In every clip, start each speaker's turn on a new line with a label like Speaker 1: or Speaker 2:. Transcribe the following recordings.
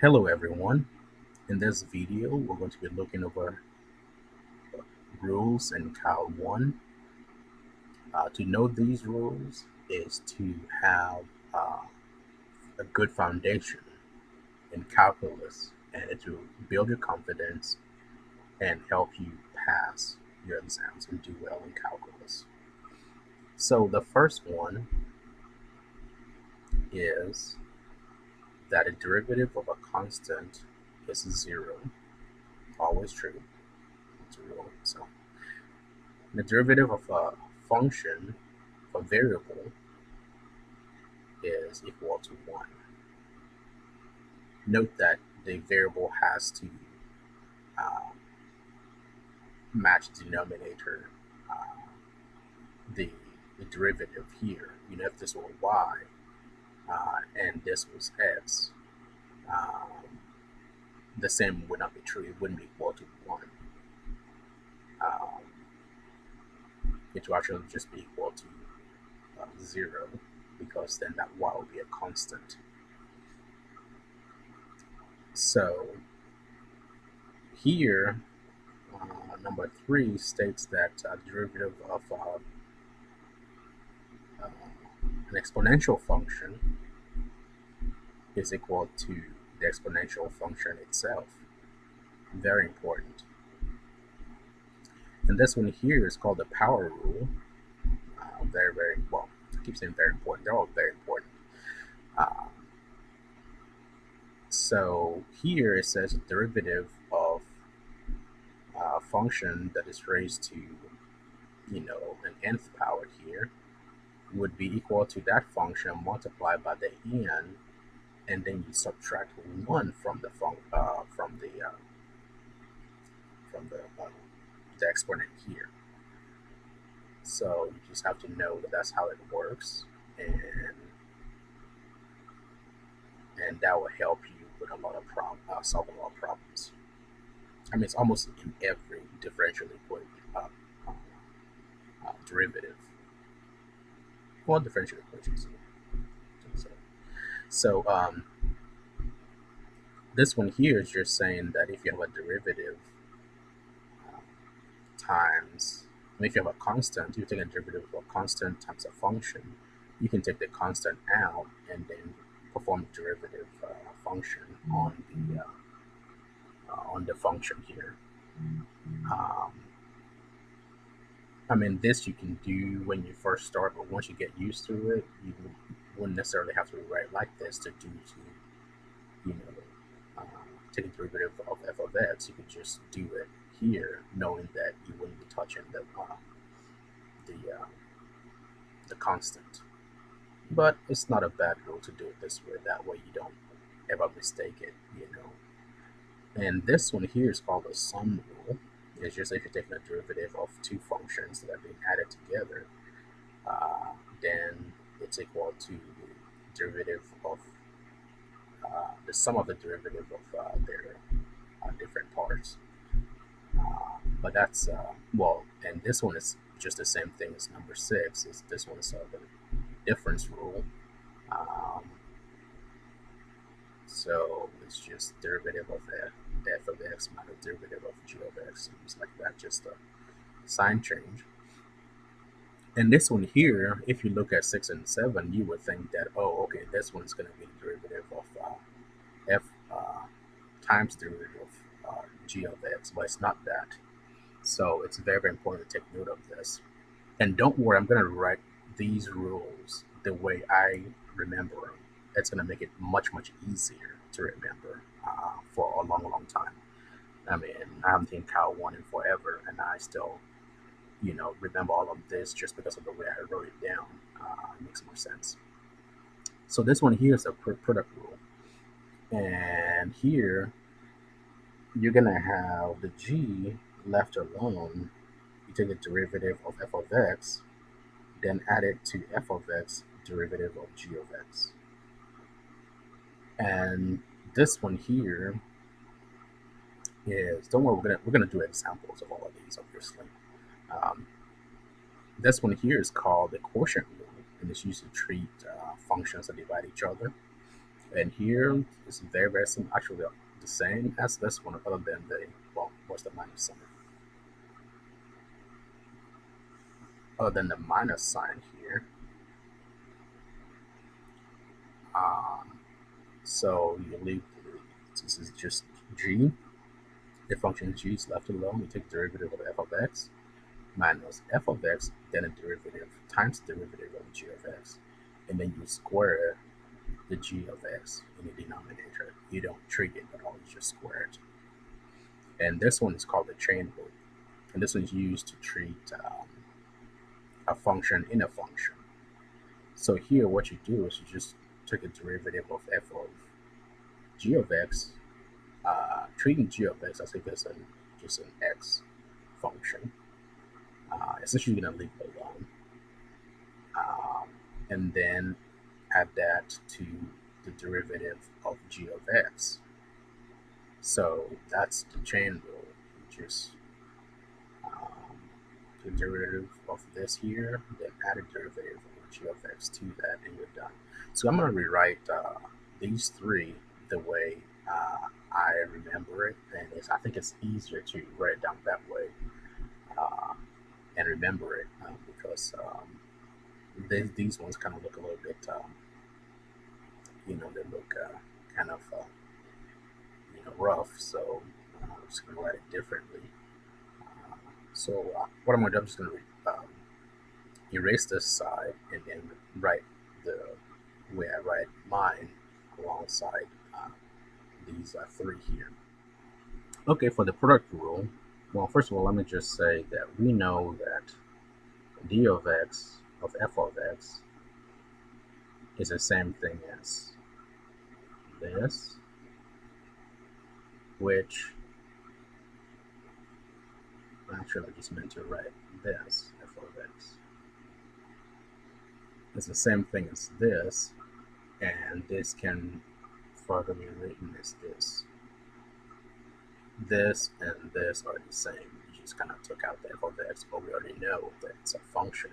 Speaker 1: Hello everyone. In this video, we're going to be looking over rules in Cal 1. To know these rules is to have uh, a good foundation in calculus and to build your confidence and help you pass your exams and do well in calculus. So the first one is that a derivative of a constant is zero. Always true. It's a rule. So the derivative of a function, a variable, is equal to 1. Note that the variable has to uh, match the denominator, uh, the, the derivative here. If this were y and this was x, the same would not be true. It wouldn't be equal to 1. Um, it will actually just be equal to 0 because then that y will be a constant. So here, number 3 states that derivative of an exponential function is equal to the exponential function itself. Very important. And this one here is called the power rule. Very, well, I keep saying very important. They're all very important. So here it says a derivative of a function that is raised to, an nth power here would be equal to that function multiplied by the n, and then you subtract 1 from the the exponent here. So you just have to know that that's how it works, and that will help you with a lot of solving a lot of problems. I mean, it's almost in every differential equation derivative. Well, differential equations. So this one here is just saying that if you have a derivative times, if you have a constant, you take a derivative of a constant times a function, you can take the constant out and then perform the derivative function on the function here. I mean, this you can do when you first start, but once you get used to it, you wouldn't necessarily have to rewrite like this to you know, uh, take a derivative of f of x. You could just do it here, knowing that you wouldn't be touching the the constant. But it's not a bad rule to do it this way. That way you don't ever mistake it. And this one here is called the sum rule. It's just if you're taking a derivative of two functions that are being added together, then it's equal to the derivative of the sum of the derivative of their different parts. But that's well, and this one is just the same thing as number 6. This one is the difference rule. Um, so it's just derivative of f of x minus derivative of g of x. It's like that, just a sign change. And this one here, if you look at 6 and 7, you would think that, oh, okay, this one's going to be the derivative of f times derivative of g of x, but it's not that. So it's very, very important to take note of this. And don't worry, I'm going to write these rules the way I remember them. It's going to make it much, much easier to remember for a long, long time. I mean, I haven't taken Cal 1 in forever, and I still, remember all of this just because of the way I wrote it down. It makes more sense. So this one here is a product rule. And here, you're going to have the g left alone. You take the derivative of f of x, then add it to f of x derivative of g of x. And this one here is, don't worry, we're gonna do examples of all of these, obviously. This one here is called the quotient rule, and it's used to treat functions that divide each other. And here is very, very simple. Actually, the same as this one, other than well, what's the minus sign? Other than the minus sign here. Um, so you leave, this is just g. The function g is left alone. You take derivative of f of x minus f of x, then a derivative times the derivative of g of x. And then you square the g of x in the denominator. You don't treat it at all, you just square it. And this one is called the chain rule. And this one's used to treat a function in a function. So here, what you do is you just take a derivative of f of g of x, treating g of x as if it's just an x function. Essentially, you're going to leave it alone. And then add that to the derivative of g of x. So that's the chain rule, which is the derivative of this here, then add a derivative of g of x to that, and you're done. So I'm going to rewrite these three the way I remember it, and I think it's easier to write it down that way and remember it because these ones kind of look a little bit, they look kind of, rough. So I'm just going to write it differently. So what I'm going to do, I'm just going to erase this side and then write the way I write mine alongside these three here. Okay, for the product rule, well, first of all, let me just say that we know that d of x of f of x is the same thing as this, which actually I just meant to write this, f of x. It's the same thing as this, and this can further be written as this. This and this are the same. You just kind of took out the f of x, but we already know that it's a function.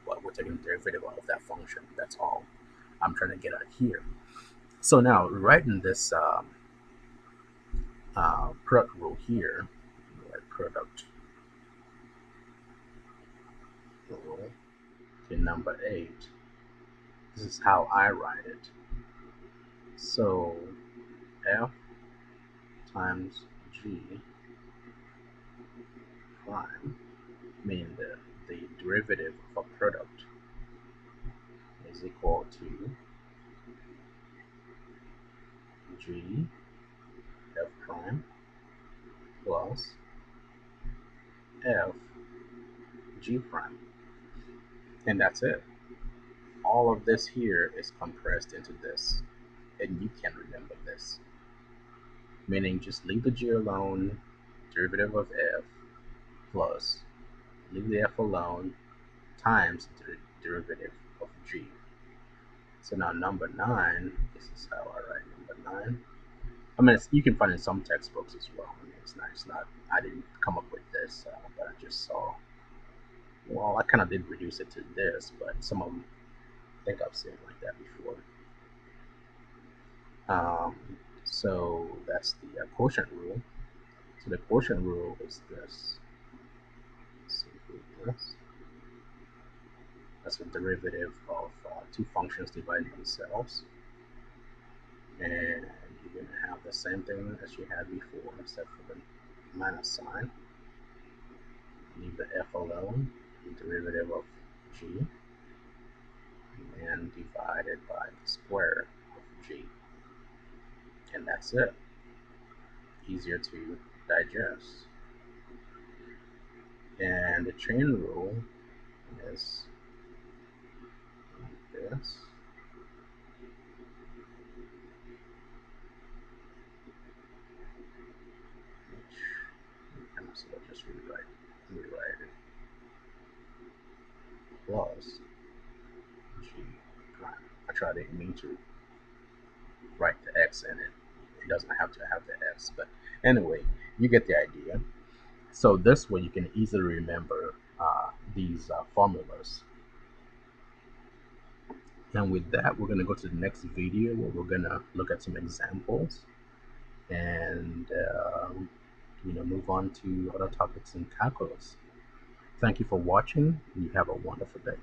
Speaker 1: But we're taking the derivative of that function. That's all I'm trying to get at here. So now, writing this product rule here, like product rule in number 8, this is how I write it. So f times g prime, meaning the derivative of a product, is equal to g f prime plus f g prime. And that's it. All of this here is compressed into this, and you can remember this. Meaning just leave the g alone, derivative of f, plus leave the f alone, times the derivative of g. So now number 9, this is how I write number 9. I mean, you can find it in some textbooks as well. I mean, it's not, I didn't come up with this, but I just saw, well, I kind of did reduce it to this, but some of them, I think I've seen it like that before. Um, so that's the quotient rule. So the quotient rule is this. Let's see this. That's a derivative of two functions dividing themselves. And you're going to have the same thing as you had before, except for the minus sign. Leave the f alone, the derivative of g, and divide it by the square of g. And that's it. Easier to digest. And the chain rule is like this. So I'll just rewrite it. Plus g prime. I didn't mean to write the x in it. It doesn't have to have the x, but anyway, you get the idea. So this way you can easily remember these formulas. And with that, we're going to go to the next video where we're going to look at some examples and move on to other topics in calculus. Thank you for watching, and you have a wonderful day.